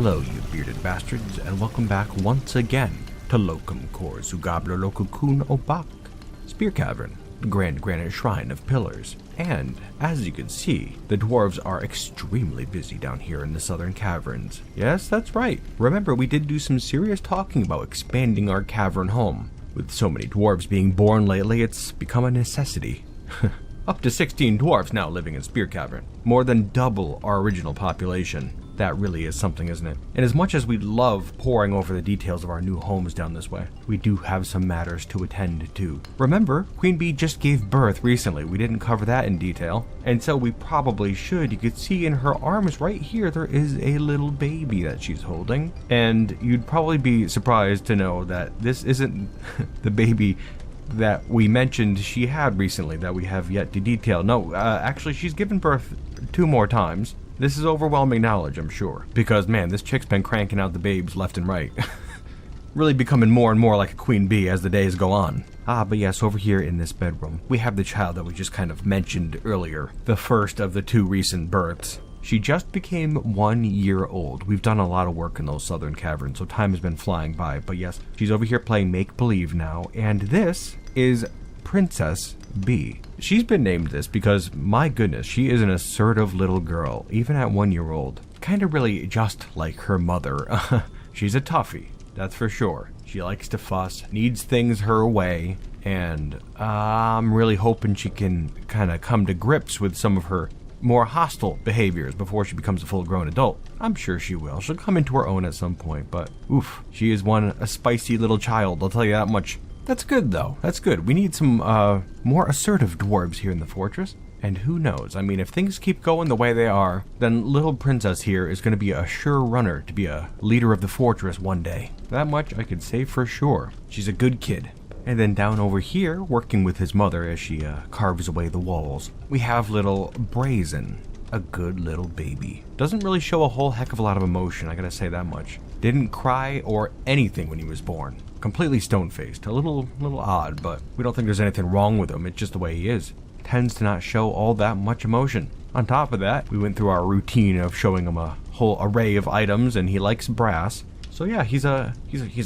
Hello, you bearded bastards, and welcome back once again to Locum Cors Ugabler Lokukun Obak, Spearcavern, the grand granite shrine of pillars. And, as you can see, the dwarves are extremely busy down here in the southern caverns. Yes, that's right. Remember, we did do some serious talking about expanding our cavern home. With so many dwarves being born lately, it's become a necessity. Up to 16 dwarves now living in Spearcavern, more than double our original population. That really is something, isn't it? And as much as we love poring over the details of our new homes down this way, we do have some matters to attend to. Remember, Queen Bee just gave birth recently. We didn't cover that in detail, and so we probably should. You could see in her arms right here, there is a little baby that she's holding, and you'd probably be surprised to know that this isn't the baby that we mentioned she had recently that we have yet to detail. No, actually, she's given birth 2 more times. This is overwhelming knowledge, I'm sure, because man, this chick's been cranking out the babes left and right. Really becoming more and more like a queen bee as the days go on. But yes, over here in this bedroom, we have the child that we just kind of mentioned earlier, the first of the 2 recent births. She just became 1 year old. We've done a lot of work in those southern caverns, so time has been flying by. But yes, she's over here playing make-believe now, and this is Princess Bee. She's been named this because, my goodness, she is an assertive little girl, even at 1 year old. Kind of really just like her mother. She's a toughie, that's for sure. She likes to fuss, needs things her way, and I'm really hoping she can kind of come to grips with some of her more hostile behaviors before she becomes a full-grown adult. I'm sure she will. She'll come into her own at some point, but oof, she is a spicy little child, I'll tell you that much. That's good, though. That's good. We need some more assertive dwarves here in the fortress. And who knows? I mean, if things keep going the way they are, then little princess here is going to be a sure runner to be a leader of the fortress one day. That much I could say for sure. She's a good kid. And then down over here, working with his mother as she carves away the walls, we have little Brazen, a good little baby. Doesn't really show a whole heck of a lot of emotion, I gotta say that much. Didn't cry or anything when he was born. Completely stone-faced, a little odd, but we don't think there's anything wrong with him. It's just the way he is. Tends to not show all that much emotion. On top of that, we went through our routine of showing him a whole array of items, and he likes brass. So yeah, he's a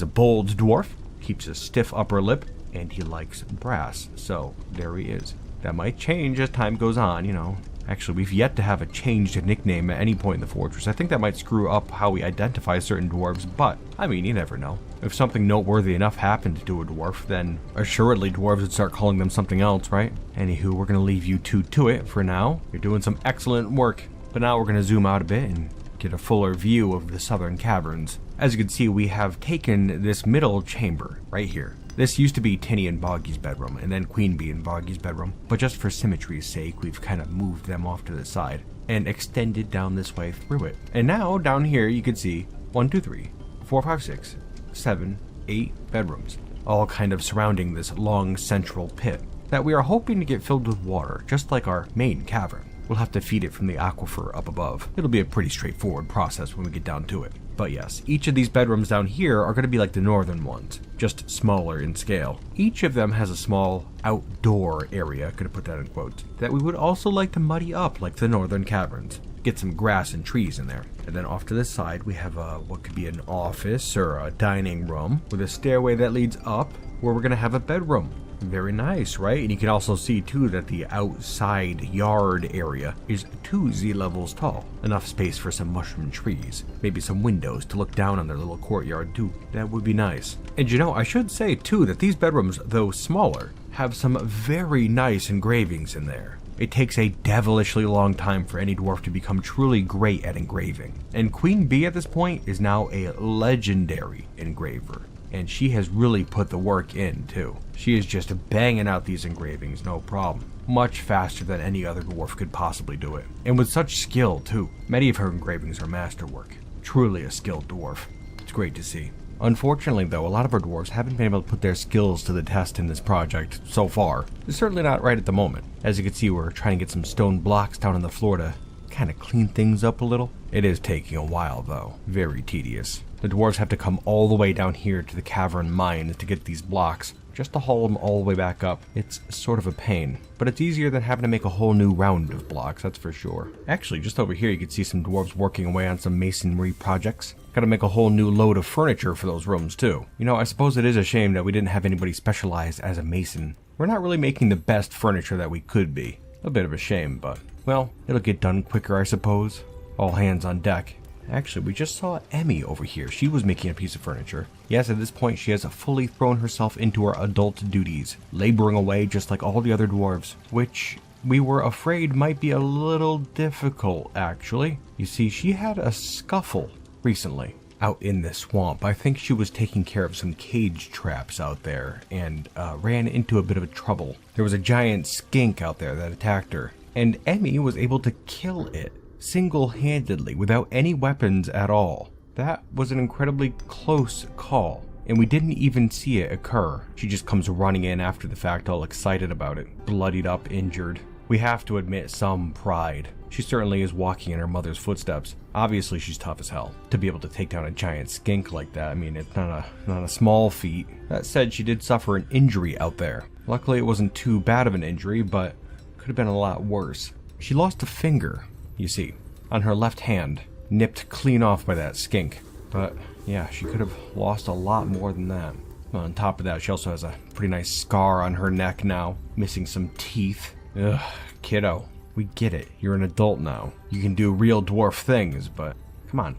bold dwarf, keeps a stiff upper lip, and he likes brass. So there he is. That might change as time goes on, you know. Actually, we've yet to have a changed nickname at any point in the fortress. I think that might screw up how we identify certain dwarves, but, I mean, you never know. If something noteworthy enough happened to a dwarf, then assuredly dwarves would start calling them something else, right? Anywho, we're going to leave you 2 to it for now. You're doing some excellent work. But now we're going to zoom out a bit and get a fuller view of the southern caverns. As you can see, we have taken this middle chamber right here. This used to be Tinny and Boggy's bedroom, and then Queen Bee and Boggy's bedroom, but just for symmetry's sake, we've kind of moved them off to the side and extended down this way through it. And now, down here, you can see 1, 2, 3, 4, 5, 6, 7, 8 bedrooms, all kind of surrounding this long central pit that we are hoping to get filled with water, just like our main cavern. We'll have to feed it from the aquifer up above. It'll be a pretty straightforward process when we get down to it. But yes, each of these bedrooms down here are going to be like the northern ones, just smaller in scale. Each of them has a small outdoor area, gonna put that in quotes, that we would also like to muddy up like the northern caverns. Get some grass and trees in there. And then off to this side, we have what could be an office or a dining room with a stairway that leads up where we're going to have a bedroom. Very nice, right? And you can also see too that the outside yard area is 2 Z-levels tall. Enough space for some mushroom trees. Maybe some windows to look down on their little courtyard too. That would be nice. And you know, I should say too that these bedrooms, though smaller, have some very nice engravings in there. It takes a devilishly long time for any dwarf to become truly great at engraving. And Queen Bee at this point is now a legendary engraver. And she has really put the work in, too. She is just banging out these engravings, no problem. Much faster than any other dwarf could possibly do it. And with such skill, too. Many of her engravings are masterwork. Truly a skilled dwarf. It's great to see. Unfortunately, though, a lot of our dwarves haven't been able to put their skills to the test in this project so far. It's certainly not right at the moment. As you can see, we're trying to get some stone blocks down on the floor to kind of clean things up a little. It is taking a while, though. Very tedious. The dwarves have to come all the way down here to the cavern mine to get these blocks, just to haul them all the way back up. It's sort of a pain, but it's easier than having to make a whole new round of blocks, that's for sure. Actually, just over here you can see some dwarves working away on some masonry projects. Gotta make a whole new load of furniture for those rooms too. You know, I suppose it is a shame that we didn't have anybody specialized as a mason. We're not really making the best furniture that we could be. A bit of a shame, but, well, it'll get done quicker, I suppose. All hands on deck. Actually, we just saw Emmy over here. She was making a piece of furniture. Yes, at this point, she has fully thrown herself into her adult duties, laboring away just like all the other dwarves, which we were afraid might be a little difficult, actually. You see, she had a scuffle recently out in this swamp. I think she was taking care of some cage traps out there and ran into a bit of trouble. There was a giant skink out there that attacked her, and Emmy was able to kill it single-handedly without any weapons at all. That was an incredibly close call, and we didn't even see it occur. She just comes running in after the fact, all excited about it, bloodied up, injured. We have to admit some pride. She certainly is walking in her mother's footsteps. Obviously she's tough as hell. To be able to take down a giant skink like that, I mean, it's not a small feat. That said, she did suffer an injury out there. Luckily it wasn't too bad of an injury, but could have been a lot worse. She lost a finger, you see, on her left hand, nipped clean off by that skink. But yeah, she could have lost a lot more than that. Well, on top of that, she also has a pretty nice scar on her neck now, missing some teeth. Ugh, kiddo, we get it. You're an adult now. You can do real dwarf things, but come on,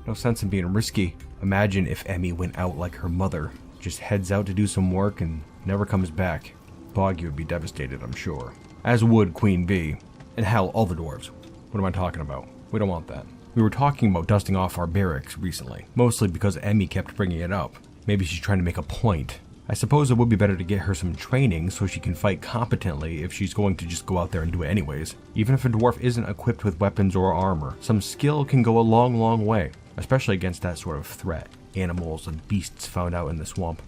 no sense in being risky. Imagine if Emmy went out like her mother, just heads out to do some work and never comes back. Boggy would be devastated, I'm sure. As would Queen Bee. And hell, all the dwarves. What am I talking about? We don't want that. We were talking about dusting off our barracks recently, mostly because Emmy kept bringing it up. Maybe she's trying to make a point. I suppose it would be better to get her some training so she can fight competently if she's going to just go out there and do it anyways. Even if a dwarf isn't equipped with weapons or armor, some skill can go a long, long way, especially against that sort of threat. Animals and beasts found out in the swamp.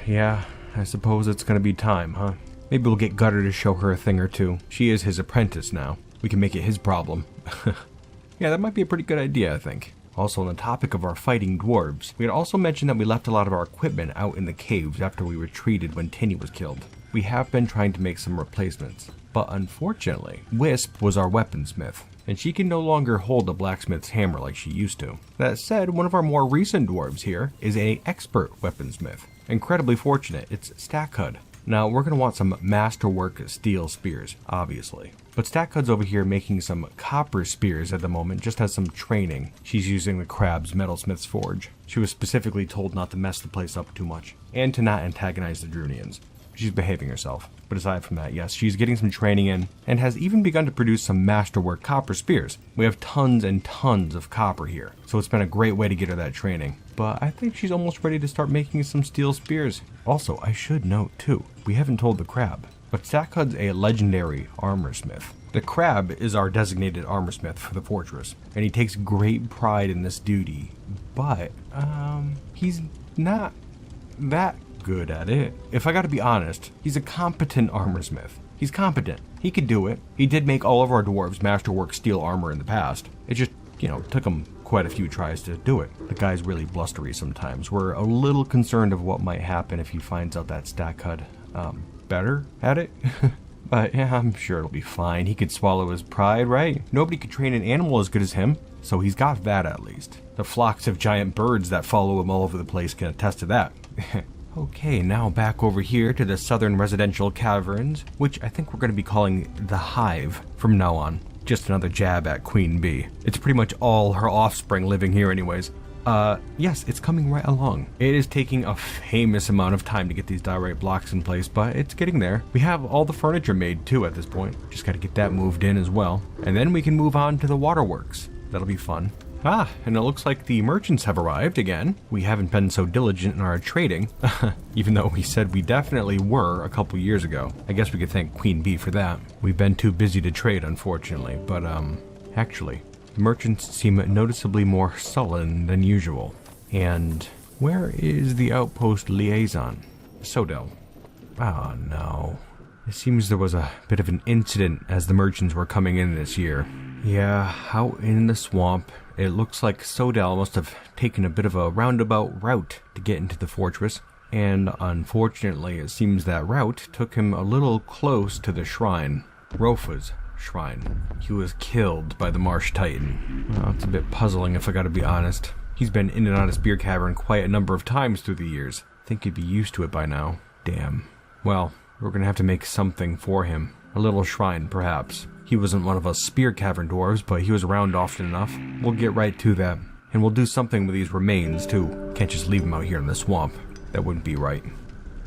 Yeah, I suppose it's gonna be time, huh? Maybe we'll get Gutter to show her a thing or two. She is his apprentice now. We can make it his problem. Yeah, that might be a pretty good idea, I think. Also, on the topic of our fighting dwarves, we had also mentioned that we left a lot of our equipment out in the caves after we retreated when Tinny was killed. We have been trying to make some replacements, but unfortunately, Wisp was our weaponsmith, and she can no longer hold a blacksmith's hammer like she used to. That said, one of our more recent dwarves here is an expert weaponsmith. Incredibly fortunate, it's Stackhud. Now, we're going to want some masterwork steel spears, obviously. But Stackhud's over here making some copper spears at the moment, just has some training. She's using the Crab's Metalsmith's Forge. She was specifically told not to mess the place up too much, and to not antagonize the Drunians. She's behaving herself. But aside from that, yes, she's getting some training in, and has even begun to produce some masterwork copper spears. We have tons and tons of copper here, so it's been a great way to get her that training. But I think she's almost ready to start making some steel spears. Also, I should note too, we haven't told the Crab, but Stackhud's a legendary armorsmith. The Crab is our designated armorsmith for the fortress, and he takes great pride in this duty, but he's not that good at it. If I gotta be honest, he's a competent armorsmith. He's competent. He could do it. He did make all of our dwarves masterwork steel armor in the past. It just, took him quite a few tries to do it. The guy's really blustery sometimes. We're a little concerned of what might happen if he finds out that Stackhud better at it. But yeah, I'm sure it'll be fine. He could swallow his pride, right? Nobody could train an animal as good as him, so he's got that at least. The flocks of giant birds that follow him all over the place can attest to that. Okay, now back over here to the southern residential caverns, which I think we're going to be calling the Hive from now on. Just another jab at Queen Bee. It's pretty much all her offspring living here anyways. Yes, it's coming right along. It is taking a famous amount of time to get these diorite blocks in place, but it's getting there. We have all the furniture made too at this point. Just gotta get that moved in as well. And then we can move on to the waterworks. That'll be fun. And it looks like the merchants have arrived again. We haven't been so diligent in our trading, even though we said we definitely were a couple years ago. I guess we could thank Queen Bee for that. We've been too busy to trade, unfortunately, but actually, the merchants seem noticeably more sullen than usual. And where is the outpost liaison? Sodell. Oh no. It seems there was a bit of an incident as the merchants were coming in this year. Yeah, out in the swamp, it looks like Sodell must have taken a bit of a roundabout route to get into the fortress. And unfortunately, it seems that route took him a little close to the shrine. Rofa's shrine. He was killed by the Marsh Titan. Well, it's a bit puzzling if I gotta be honest. He's been in and out of Spearcavern quite a number of times through the years. I think he'd be used to it by now. Damn. Well, we're gonna have to make something for him. A little shrine, perhaps. He wasn't one of us Spearcavern dwarves, but he was around often enough. We'll get right to that. And we'll do something with these remains, too. Can't just leave them out here in the swamp. That wouldn't be right.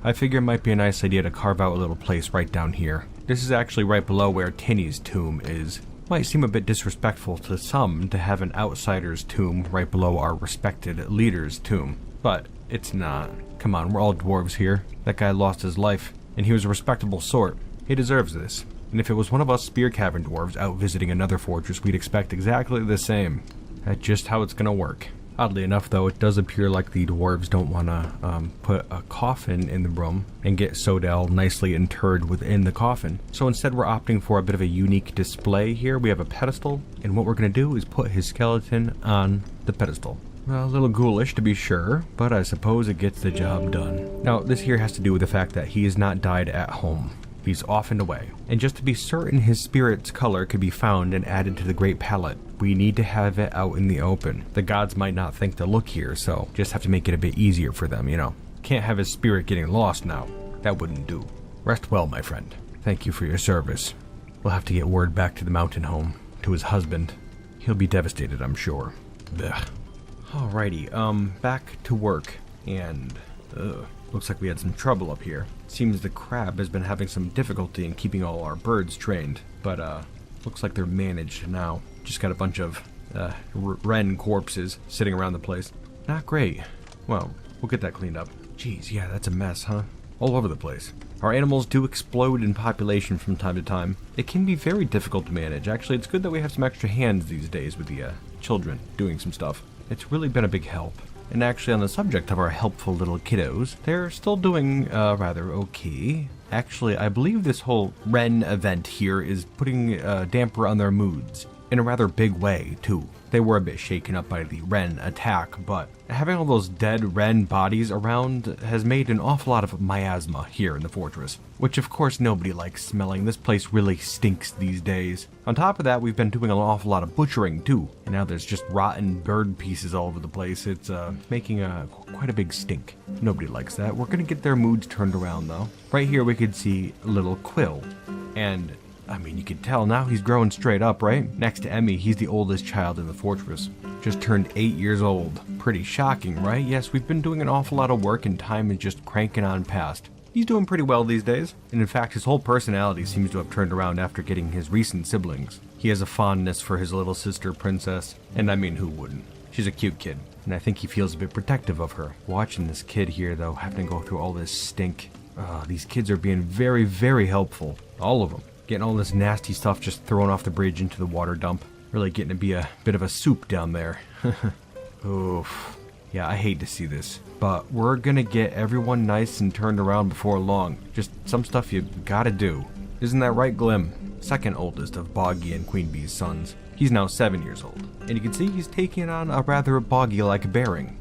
I figure it might be a nice idea to carve out a little place right down here. This is actually right below where Tinny's tomb is. Might seem a bit disrespectful to some to have an outsider's tomb right below our respected leader's tomb, but it's not. Come on, we're all dwarves here. That guy lost his life, and he was a respectable sort. He deserves this. And if it was one of us Spearcavern dwarves out visiting another fortress, we'd expect exactly the same. That's just how it's gonna work. Oddly enough, though, it does appear like the dwarves don't want to put a coffin in the room and get Sodal nicely interred within the coffin. So instead, we're opting for a bit of a unique display here. We have a pedestal, and what we're going to do is put his skeleton on the pedestal. Well, a little ghoulish to be sure, but I suppose it gets the job done. Now, this here has to do with the fact that he has not died at home. He's off and away. And just to be certain his spirit's color could be found and added to the Great Palette, we need to have it out in the open. The gods might not think to look here, so just have to make it a bit easier for them, you know. Can't have his spirit getting lost now. That wouldn't do. Rest well, my friend. Thank you for your service. We'll have to get word back to the mountain home, to his husband. He'll be devastated, I'm sure. Ugh. Alrighty, back to work. And, looks like we had some trouble up here. Seems the crab has been having some difficulty in keeping all our birds trained, but looks like they're managed now. Just got a bunch of wren corpses sitting around the place. Not great. Well, we'll get that cleaned up. Jeez, yeah, that's a mess, huh? All over the place. Our animals do explode in population from time to time. It can be very difficult to manage. Actually, it's good that we have some extra hands these days with the children doing some stuff. It's really been a big help. And actually, on the subject of our helpful little kiddos, they're still doing rather okay. Actually, I believe this whole wren event here is putting a damper on their moods. In a rather big way, too. They were a bit shaken up by the wren attack, but having all those dead wren bodies around has made an awful lot of miasma here in the fortress, which of course nobody likes smelling. This place really stinks these days. On top of that, we've been doing an awful lot of butchering too, and now there's just rotten bird pieces all over the place. It's making quite a big stink. Nobody likes that. We're gonna get their moods turned around though. Right here we could see little Quill, and I mean, you can tell now he's growing straight up, right? Next to Emmy, he's the oldest child in the fortress. Just turned 8 years old. Pretty shocking, right? Yes, we've been doing an awful lot of work and time is just cranking on past. He's doing pretty well these days. And in fact, his whole personality seems to have turned around after getting his recent siblings. He has a fondness for his little sister, Princess. And I mean, who wouldn't? She's a cute kid. And I think he feels a bit protective of her. Watching this kid here, though, having to go through all this stink. These kids are being very, very helpful. All of them. Getting all this nasty stuff just thrown off the bridge into the water dump. Really getting to be a bit of a soup down there. Oof. Yeah, I hate to see this. But we're gonna get everyone nice and turned around before long. Just some stuff you gotta do. Isn't that right, Glim? Second oldest of Boggy and Queen Bee's sons. He's now 7 years old. And you can see he's taking on a rather Boggy-like bearing.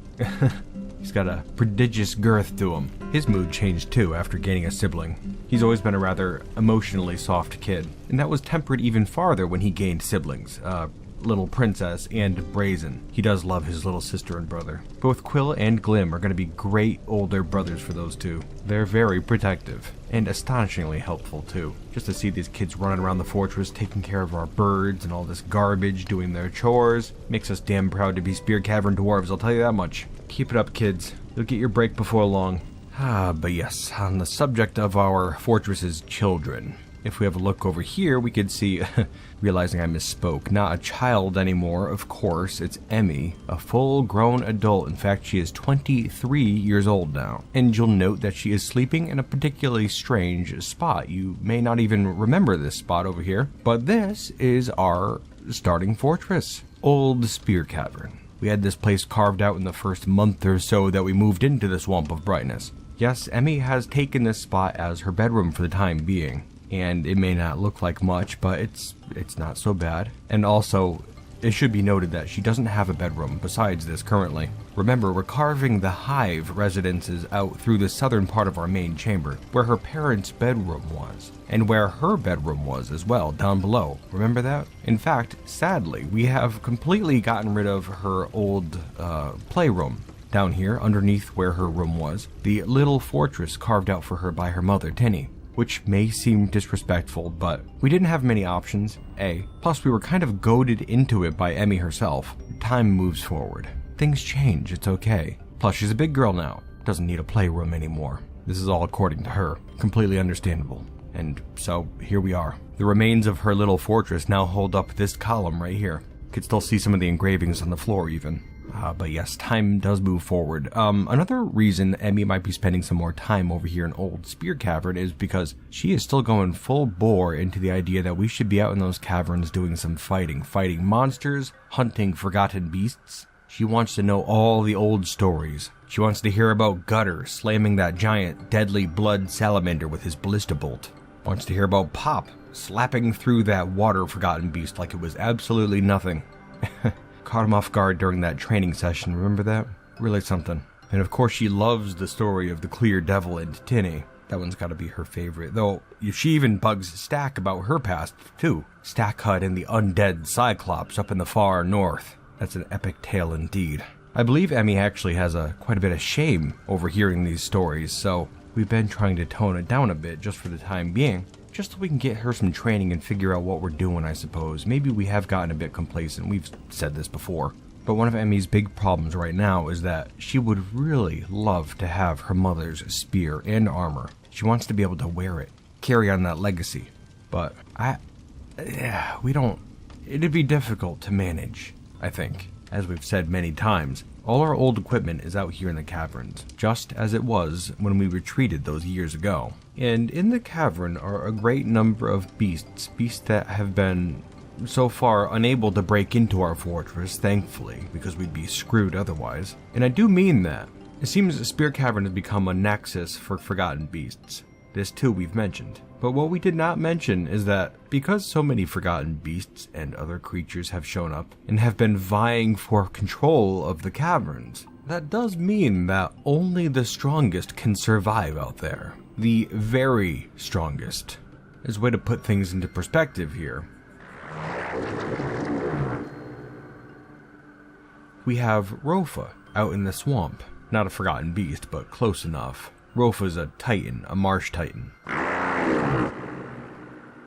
He's got a prodigious girth to him. His mood changed too after gaining a sibling. He's always been a rather emotionally soft kid, and that was tempered even farther when he gained siblings, little Princess and Brazen. He does love his little sister and brother. Both Quill and Glim are going to be great older brothers for those two. They're very protective, and astonishingly helpful too. Just to see these kids running around the fortress, taking care of our birds and all this garbage, doing their chores, makes us damn proud to be Spearcavern dwarves, I'll tell you that much. Keep it up, kids. You'll get your break before long. But yes, on the subject of our fortress's children, if we have a look over here, we could see, realizing I misspoke, not a child anymore, of course, it's Emmy, a full-grown adult. In fact, she is 23 years old now. And you'll note that she is sleeping in a particularly strange spot. You may not even remember this spot over here, but this is our starting fortress, Old Spearcavern. We had this place carved out in the first month or so that we moved into the Swamp of Brightness. Yes, Emmy has taken this spot as her bedroom for the time being, and it may not look like much, but it's not so bad. And also, It should be noted that she doesn't have a bedroom besides this currently. Remember, we're carving the Hive residences out through the southern part of our main chamber, where her parents' bedroom was, and where her bedroom was as well, down below. Remember that? In fact, sadly, we have completely gotten rid of her old playroom down here, underneath where her room was, the little fortress carved out for her by her mother, Tinny. Which may seem disrespectful, but we didn't have many options, A. Plus, we were kind of goaded into it by Emmy herself. Time moves forward. Things change, it's okay. Plus, she's a big girl now, doesn't need a playroom anymore. This is all according to her. Completely understandable. And so, here we are. The remains of her little fortress now hold up this column right here. Could still see some of the engravings on the floor even. But yes, time does move forward. Another reason Emmy might be spending some more time over here in Old Spearcavern is because she is still going full bore into the idea that we should be out in those caverns doing some fighting monsters, hunting forgotten beasts. She wants to know all the old stories. She wants to hear about Gutter slamming that giant, deadly blood salamander with his ballista bolt. Wants to hear about Pop slapping through that water forgotten beast like it was absolutely nothing. Caught him off guard during that training session, remember that? Really something. And of course she loves the story of the Clear Devil and Tinny. That one's gotta be her favorite, though she even bugs Stack about her past, too. Stack Hut and the undead Cyclops up in the far north. That's an epic tale indeed. I believe Emmy actually has quite a bit of shame over hearing these stories, so we've been trying to tone it down a bit just for the time being. Just so we can get her some training and figure out what we're doing, I suppose. Maybe we have gotten a bit complacent, we've said this before. But one of Emmy's big problems right now is that she would really love to have her mother's spear and armor. She wants to be able to wear it, carry on that legacy. But it'd be difficult to manage, I think. As we've said many times, all our old equipment is out here in the caverns, just as it was when we retreated those years ago. And in the cavern are a great number of beasts that have been so far unable to break into our fortress, thankfully, because we'd be screwed otherwise. And I do mean that. It seems Spearcavern has become a nexus for forgotten beasts. This too we've mentioned. But what we did not mention is that because so many forgotten beasts and other creatures have shown up and have been vying for control of the caverns, that does mean that only the strongest can survive out there. The very strongest. As a way to put things into perspective here, we have Rofa out in the swamp. Not a forgotten beast, but close enough. Rofa's a titan, a marsh titan.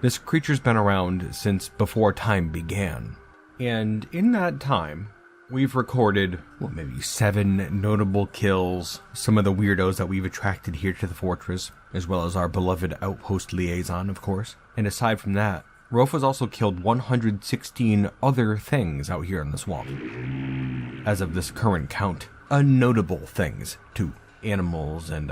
This creature's been around since before time began. And in that time, we've recorded, maybe 7 notable kills, some of the weirdos that we've attracted here to the fortress, as well as our beloved outpost liaison, of course. And aside from that, Rofa's also killed 116 other things out here in the swamp. As of this current count, unnotable things, too. Animals and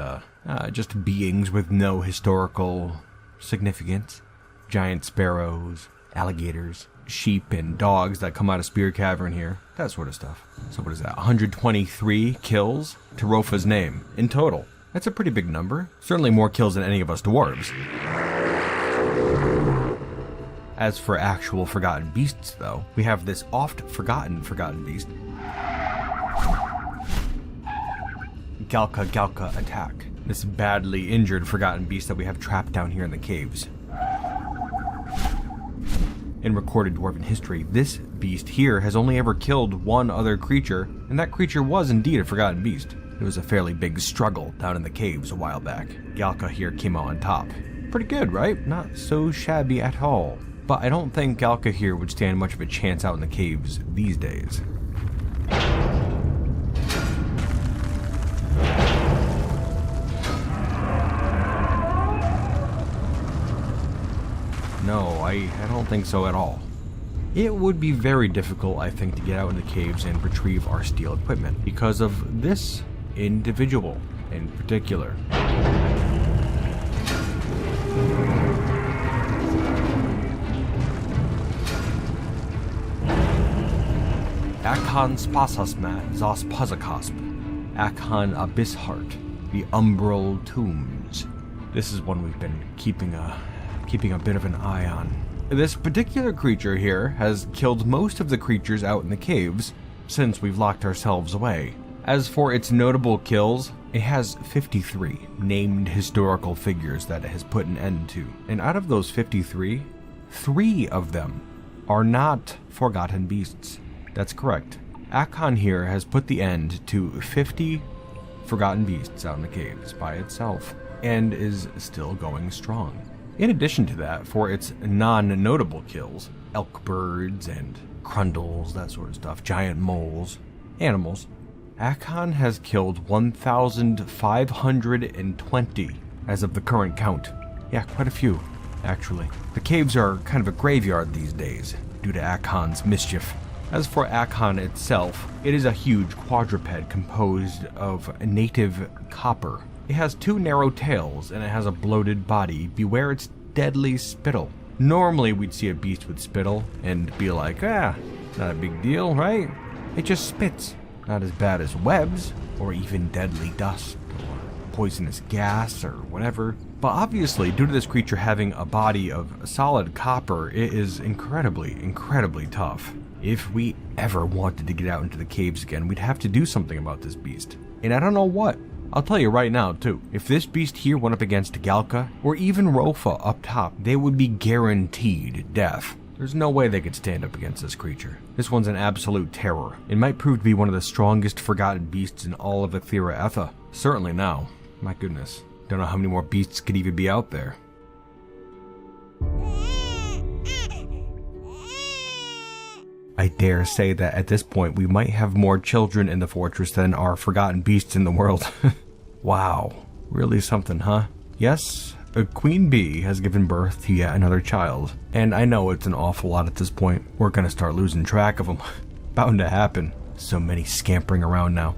just beings with no historical significance. Giant sparrows, alligators, sheep and dogs that come out of Spearcavern here, that sort of stuff. So what is that, 123 kills to Rofa's name in total. That's a pretty big number. Certainly more kills than any of us dwarves. As for actual forgotten beasts, though, we have this oft-forgotten beast. Galka attack. This badly injured forgotten beast that we have trapped down here in the caves. In recorded dwarven history, this beast here has only ever killed one other creature, and that creature was indeed a forgotten beast. It was a fairly big struggle down in the caves a while back. Galka here came out on top. Pretty good, right? Not so shabby at all. But I don't think Galka here would stand much of a chance out in the caves these days. No, I don't think so at all. It would be very difficult, I think, to get out in the caves and retrieve our steel equipment because of this individual in particular. Akhan Spasasmat Zos Puzakosp, Akhan Abyssheart, the Umbral Tombs. This is one we've been keeping a bit of an eye on. This particular creature here has killed most of the creatures out in the caves since we've locked ourselves away. As for its notable kills, it has 53 named historical figures that it has put an end to. And out of those 53, 3 of them are not forgotten beasts. That's correct. Akon here has put the end to 50 forgotten beasts out in the caves by itself, and is still going strong. In addition to that, for its non-notable kills, elk birds and crundles, that sort of stuff, giant moles, animals, Akon has killed 1,520 as of the current count. Yeah, quite a few, actually. The caves are kind of a graveyard these days, due to Akon's mischief. As for Akon itself, it is a huge quadruped composed of native copper. It has 2 narrow tails, and it has a bloated body. Beware its deadly spittle. Normally we'd see a beast with spittle and be like, not a big deal, right? It just spits. Not as bad as webs, or even deadly dust, or poisonous gas, or whatever. But obviously, due to this creature having a body of solid copper, it is incredibly tough. If we ever wanted to get out into the caves again, we'd have to do something about this beast. And I don't know what. I'll tell you right now, too. If this beast here went up against Galka, or even Rofa up top, they would be guaranteed death. There's no way they could stand up against this creature. This one's an absolute terror. It might prove to be one of the strongest forgotten beasts in all of Aethera Etha. Certainly now. My goodness. Don't know how many more beasts could even be out there. I dare say that at this point we might have more children in the fortress than are forgotten beasts in the world. Wow. Really something, huh? Yes, a queen bee has given birth to yet another child. And I know it's an awful lot at this point. We're gonna start losing track of them. Bound to happen. So many scampering around now.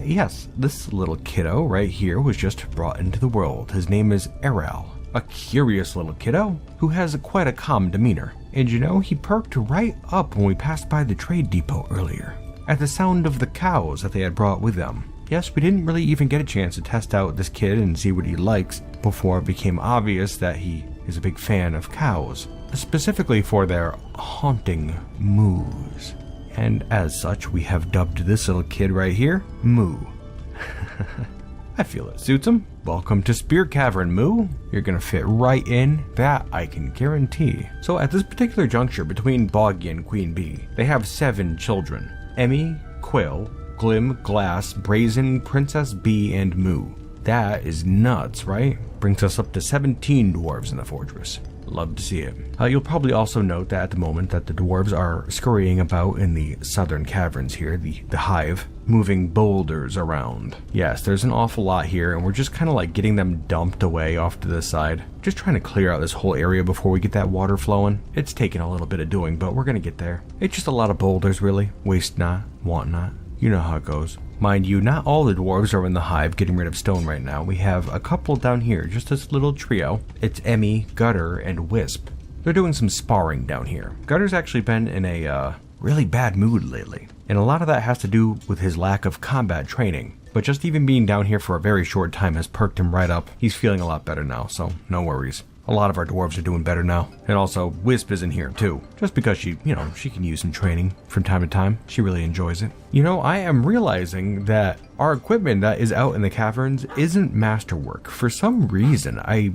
Yes, this little kiddo right here was just brought into the world. His name is Eral, a curious little kiddo who has quite a calm demeanor. And you know, he perked right up when we passed by the trade depot earlier, at the sound of the cows that they had brought with them. Yes, we didn't really even get a chance to test out this kid and see what he likes before it became obvious that he is a big fan of cows, specifically for their haunting moos. And as such, we have dubbed this little kid right here, Moo. I feel it suits him. Welcome to Spearcavern, Moo. You're gonna fit right in, that I can guarantee. So at this particular juncture between Boggy and Queen Bee, they have 7 children. Emmy, Quill, Glim, Glass, Brazen, Princess Bee, and Moo. That is nuts, right? Brings us up to 17 dwarves in the fortress. Love to see it. You'll probably also note that at the moment that the dwarves are scurrying about in the southern caverns here, the Hive, moving boulders around. Yes, there's an awful lot here, and we're just kind of like getting them dumped away off to the side. Just trying to clear out this whole area before we get that water flowing. It's taking a little bit of doing, but we're gonna get there. It's just a lot of boulders, really. Waste not, want not. You know how it goes. Mind you, not all the dwarves are in the Hive getting rid of stone right now. We have a couple down here, just this little trio. It's Emmy, Gutter, and Wisp. They're doing some sparring down here. Gutter's actually been in a really bad mood lately, and a lot of that has to do with his lack of combat training. But just even being down here for a very short time has perked him right up. He's feeling a lot better now, so no worries. A lot of our dwarves are doing better now. And also, Wisp is in here too. Just because she can use some training from time to time. She really enjoys it. You know, I am realizing that our equipment that is out in the caverns isn't masterwork. For some reason, I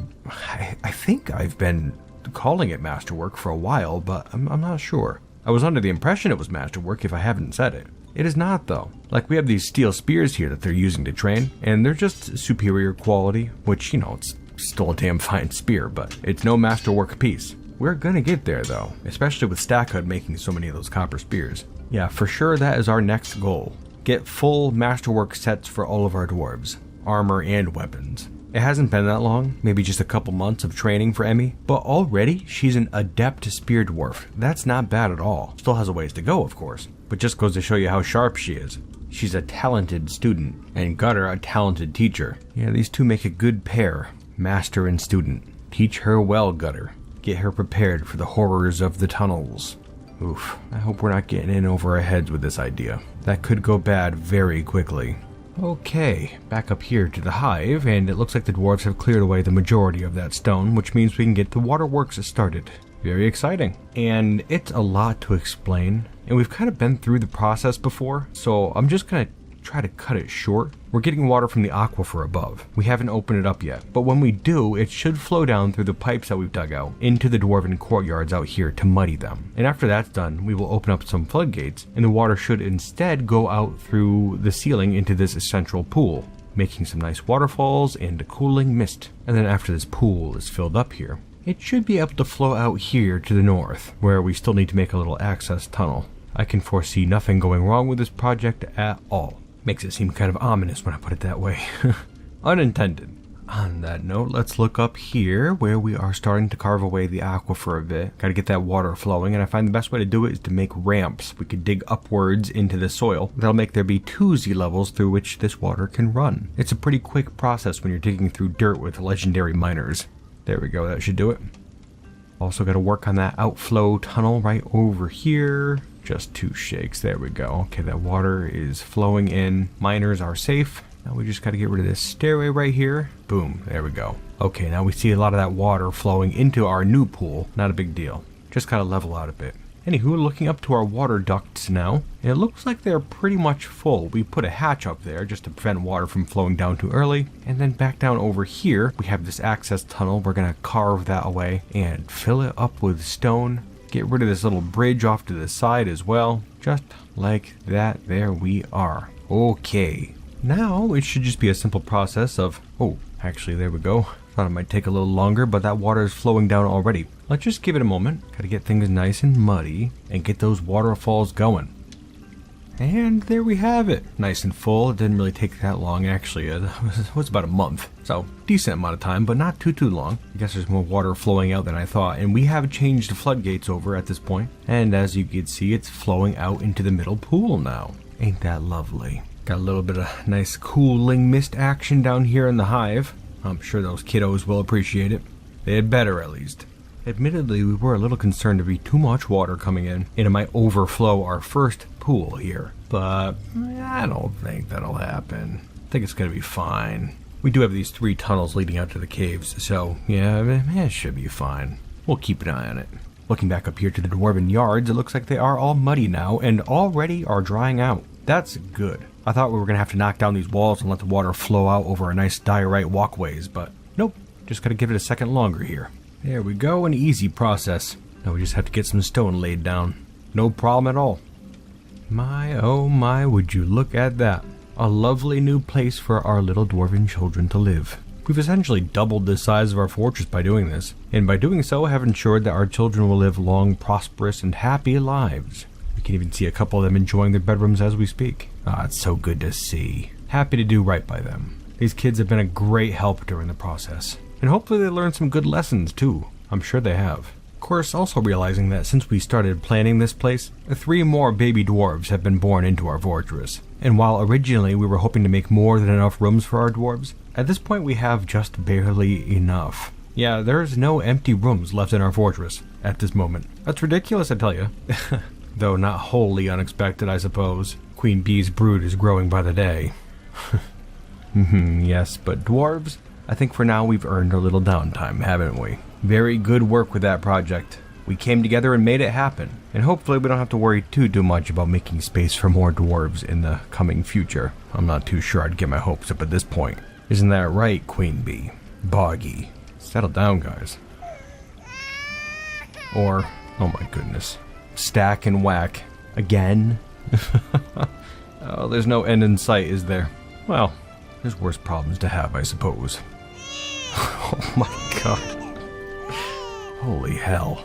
think I've been calling it masterwork for a while, but I'm not sure. I was under the impression it was masterwork if I haven't said it. It is not though. Like, we have these steel spears here that they're using to train, and they're just superior quality, which, it's still a damn fine spear, but it's no masterwork piece. We're gonna get there though, especially with Stackhood making so many of those copper spears. Yeah, for sure that is our next goal. Get full masterwork sets for all of our dwarves, armor and weapons. It hasn't been that long, maybe just a couple months of training for Emmy, but already she's an adept spear dwarf. That's not bad at all. Still has a ways to go, of course, but just goes to show you how sharp she is. She's a talented student, and Gutter a talented teacher. Yeah, these two make a good pair. Master and student. Teach her well, Gutter. Get her prepared for the horrors of the tunnels. Oof, I hope we're not getting in over our heads with this idea. That could go bad very quickly. Okay, back up here to the Hive, and it looks like the dwarves have cleared away the majority of that stone, which means we can get the waterworks started. Very exciting. And it's a lot to explain, and we've kind of been through the process before, so I'm just gonna try to cut it short. We're getting water from the aquifer above. We haven't opened it up yet, but when we do, it should flow down through the pipes that we've dug out into the dwarven courtyards out here to muddy them. And after that's done, we will open up some floodgates, and the water should instead go out through the ceiling into this central pool, making some nice waterfalls and a cooling mist. And then after this pool is filled up here, it should be able to flow out here to the north, where we still need to make a little access tunnel. I can foresee nothing going wrong with this project at all. Makes it seem kind of ominous when I put it that way. Unintended. On that note, let's look up here where we are starting to carve away the aquifer a bit. Gotta get that water flowing, and I find the best way to do it is to make ramps. We could dig upwards into the soil. That'll make there be 2 Z levels through which this water can run. It's a pretty quick process when you're digging through dirt with legendary miners. There we go, that should do it. Also gotta work on that outflow tunnel right over here. Just 2 shakes, there we go. Okay, that water is flowing in. Miners are safe. Now we just gotta get rid of this stairway right here. Boom, there we go. Okay, now we see a lot of that water flowing into our new pool. Not a big deal. Just gotta level out a bit. Anywho, looking up to our water ducts now. It looks like they're pretty much full. We put a hatch up there just to prevent water from flowing down too early. And then back down over here, we have this access tunnel. We're gonna carve that away and fill it up with stone. Get rid of this little bridge off to the side as well. Just like that, there we are. Okay. Now it should just be a simple process of, oh, actually there we go. Thought it might take a little longer, but that water is flowing down already. Let's just give it a moment. Gotta get things nice and muddy and get those waterfalls going. And there we have it. Nice and full. It didn't really take that long, actually. It was about a month. So, decent amount of time, but not too long. I guess there's more water flowing out than I thought. And we have changed the floodgates over at this point. And as you can see, it's flowing out into the middle pool now. Ain't that lovely? Got a little bit of nice cooling mist action down here in the hive. I'm sure those kiddos will appreciate it. They had better, at least. Admittedly, we were a little concerned to be too much water coming in, and it might overflow our first pool here. But I don't think that'll happen. I think it's going to be fine. We do have these 3 tunnels leading out to the caves, so yeah, it should be fine. We'll keep an eye on it. Looking back up here to the dwarven yards, it looks like they are all muddy now, and already are drying out. That's good. I thought we were going to have to knock down these walls and let the water flow out over a nice diorite walkways, but nope. Just got to give it a second longer here. There we go, an easy process. Now we just have to get some stone laid down. No problem at all. My, oh my, would you look at that. A lovely new place for our little dwarven children to live. We've essentially doubled the size of our fortress by doing this, and by doing so have ensured that our children will live long, prosperous, and happy lives. We can even see a couple of them enjoying their bedrooms as we speak. Ah, it's so good to see. Happy to do right by them. These kids have been a great help during the process. And hopefully they learned some good lessons too. I'm sure they have. Of course, also realizing that since we started planning this place, 3 more baby dwarves have been born into our fortress. And while originally we were hoping to make more than enough rooms for our dwarves, at this point we have just barely enough. Yeah, there's no empty rooms left in our fortress at this moment. That's ridiculous, I tell you. Though not wholly unexpected, I suppose. Queen Bee's brood is growing by the day. Yes, but dwarves? I think for now we've earned a little downtime, haven't we? Very good work with that project. We came together and made it happen. And hopefully we don't have to worry too much about making space for more dwarves in the coming future. I'm not too sure I'd get my hopes up at this point. Isn't that right, Queen Bee? Boggy. Settle down, guys. Or, oh my goodness, stack and whack. Again? Oh, there's no end in sight, is there? Well, there's worse problems to have, I suppose. Oh my god. Holy hell.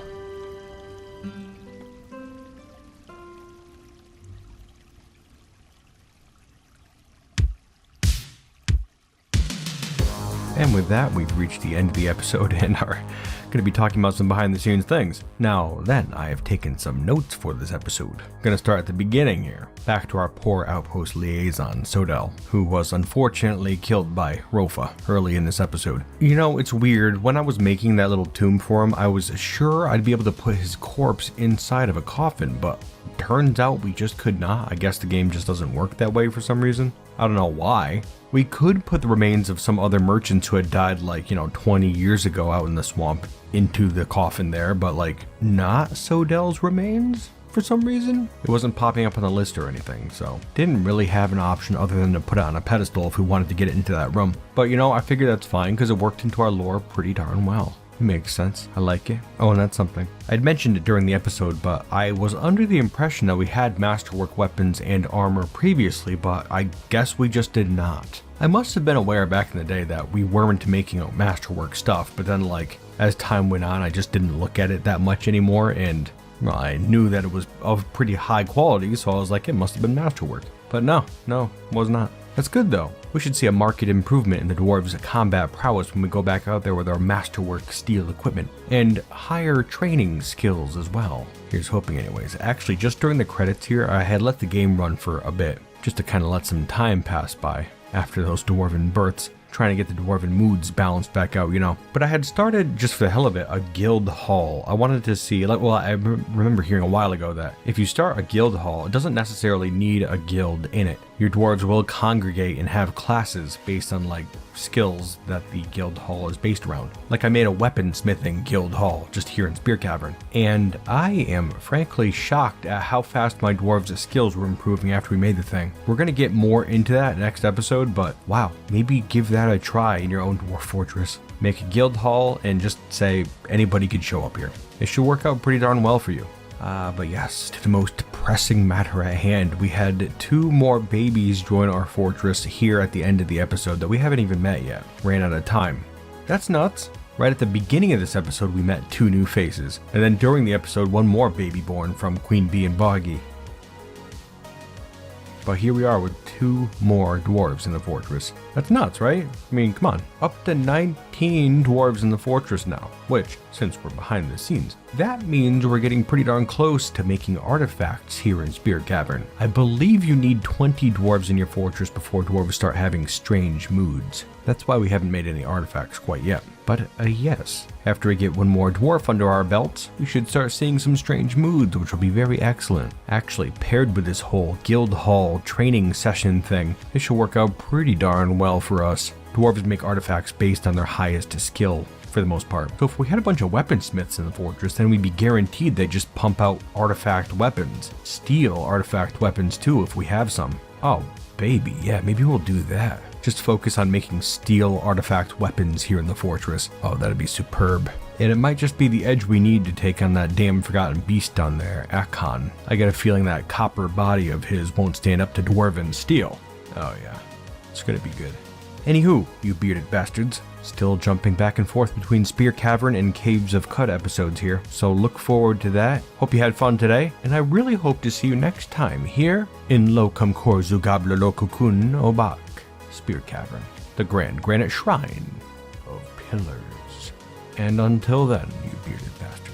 And with that, we've reached the end of the episode and are going to be talking about some behind the scenes things. Now then, I have taken some notes for this episode. I'm going to start at the beginning here. Back to our poor outpost liaison, Sodel, who was unfortunately killed by Rofa early in this episode. You know, it's weird. When I was making that little tomb for him, I was sure I'd be able to put his corpse inside of a coffin, but turns out we just could not. I guess the game just doesn't work that way for some reason. I don't know why. We could put the remains of some other merchants who had died 20 years ago out in the swamp into the coffin there, but not Sodel's remains for some reason. It wasn't popping up on the list or anything, so didn't really have an option other than to put it on a pedestal if we wanted to get it into that room. But I figured that's fine because it worked into our lore pretty darn well. It makes sense. I like it. Oh, and that's something. I'd mentioned it during the episode, but I was under the impression that we had masterwork weapons and armor previously, but I guess we just did not. I must have been aware back in the day that we weren't making masterwork stuff, but then as time went on, I just didn't look at it that much anymore, and I knew that it was of pretty high quality, so I was like, it must have been masterwork. But no, it was not. That's good though. We should see a marked improvement in the dwarves' combat prowess when we go back out there with our masterwork steel equipment, and higher training skills as well. Here's hoping anyways. Actually, just during the credits here, I had let the game run for a bit, just to kind of let some time pass by after those dwarven births, trying to get the dwarven moods balanced back out, But I had started, just for the hell of it, a guild hall. I wanted to see, I remember hearing a while ago that if you start a guild hall, it doesn't necessarily need a guild in it. Your dwarves will congregate and have classes based on skills that the guild hall is based around. I made a weaponsmithing guild hall just here in Spearcavern, and I am frankly shocked at how fast my dwarves' skills were improving after we made the thing. We're gonna get more into that next episode, but wow, maybe give that a try in your own Dwarf Fortress. Make a guild hall and just say anybody could show up here. It should work out pretty darn well for you. But yes, to the most pressing matter at hand, we had 2 more babies join our fortress here at the end of the episode that we haven't even met yet. Ran out of time. That's nuts. Right at the beginning of this episode, we met 2 new faces, and then during the episode, 1 more baby born from Queen Bee and Boggy. But here we are with 2 more dwarves in the fortress. That's nuts, right? I mean, come on. Up to 19 dwarves in the fortress now, which, since we're behind the scenes, that means we're getting pretty darn close to making artifacts here in Spearcavern. I believe you need 20 dwarves in your fortress before dwarves start having strange moods. That's why we haven't made any artifacts quite yet. But yes, after we get 1 more dwarf under our belts, we should start seeing some strange moods, which will be very excellent. Actually, paired with this whole guild hall training session thing, it should work out pretty darn well for us. Dwarves make artifacts based on their highest skill, for the most part. So if we had a bunch of weaponsmiths in the fortress, then we'd be guaranteed they just pump out artifact weapons. Steel artifact weapons too, if we have some. Oh, baby, yeah, maybe we'll do that. Just focus on making steel artifact weapons here in the fortress. Oh, that'd be superb. And it might just be the edge we need to take on that damn forgotten beast down there, Akon. I get a feeling that copper body of his won't stand up to dwarven steel. Oh yeah, it's gonna be good. Anywho, you bearded bastards, still jumping back and forth between Spearcavern and Caves of Cut episodes here, so look forward to that. Hope you had fun today, and I really hope to see you next time here in Locum Corzu Gabler Lokukun Obak, Spearcavern, the Grand Granite Shrine of Pillars. And until then, you bearded bastards.